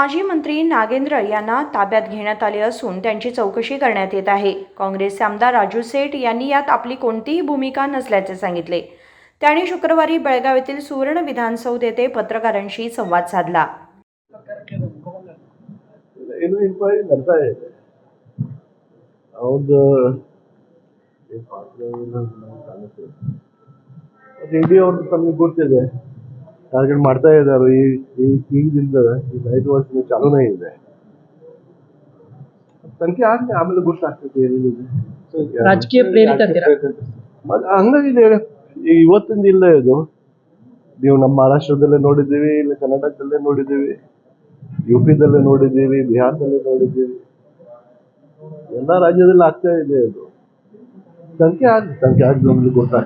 माजी मंत्री नागेंद्र यांना ताब्यात घेण्यात आले असून त्यांची चौकशी करण्यात येत आहे। काँग्रेसचे आमदार राजू सेठ यांनी यात आपली कोणतीही भूमिका नसल्याचे सांगितले। त्यांनी शुक्रवारी बेळगाव येथील सुवर्ण विधानसौध येथे पत्रकारांशी संवाद साधला। इंक्वायरी करता है और ರೇಡಿಯೋ ಅವರು ತಮಗೆ ಗೊತ್ತಿದೆ ಟಾರ್ಗೆಟ್ ಮಾಡ್ತಾ ಇದ್ದಾರೆ ಈಗಿಂದ ಈ 5 ವರ್ಷದಿಂದ ಚಾಲೂನೇ ಇದೆ ಸಂಖ್ಯೆ ಆದ್ಮೇಲೆ ಆಮೇಲೆ ಗೊತ್ತಾಗ್ತದೆ ಏನಿದೆ ರಾಜಕೀಯ ಪ್ರೇರಿತ ಅಂತೀರಾ ಹಂಗಾಗಿದೆ ಈಗ ಇವತ್ತಿಂದ ಇಲ್ಲ ಇದು ನೀವು ನಮ್ಮ ಮಹಾರಾಷ್ಟ್ರದಲ್ಲೇ ನೋಡಿದ್ದೀವಿ ಇಲ್ಲ ಕರ್ನಾಟಕದಲ್ಲೇ ನೋಡಿದ್ದೀವಿ ಯುಪಿದಲ್ಲೇ ನೋಡಿದ್ದೀವಿ ಬಿಹಾರದಲ್ಲೇ ನೋಡಿದ್ದೀವಿ ಎಲ್ಲ ರಾಜ್ಯದಲ್ಲಿ ಆಗ್ತಾ ಇದೆ ಅದು संख्या आज नमली गोष्ट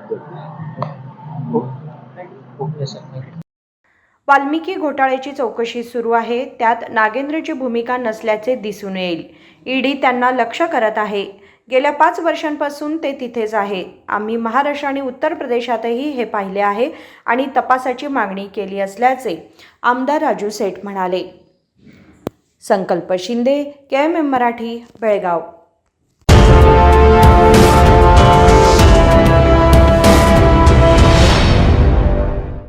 वाल्मिकी घोटाळ्याची चौकशी सुरू आहे। त्यात नागेंद्रची भूमिका नसल्याचे दिसून येईल। ईडी त्यांना लक्ष करत आहे। गेल्या 5 वर्षांपासून ते तिथेच आहे। आम्ही महाराष्ट्र आणि उत्तर प्रदेशातही हे पाहिले आहे आणि तपासाची मागणी केली असल्याचे आमदार राजू सेठ म्हणाले। संकल्प शिंदे, KMM मराठी, बेळगाव।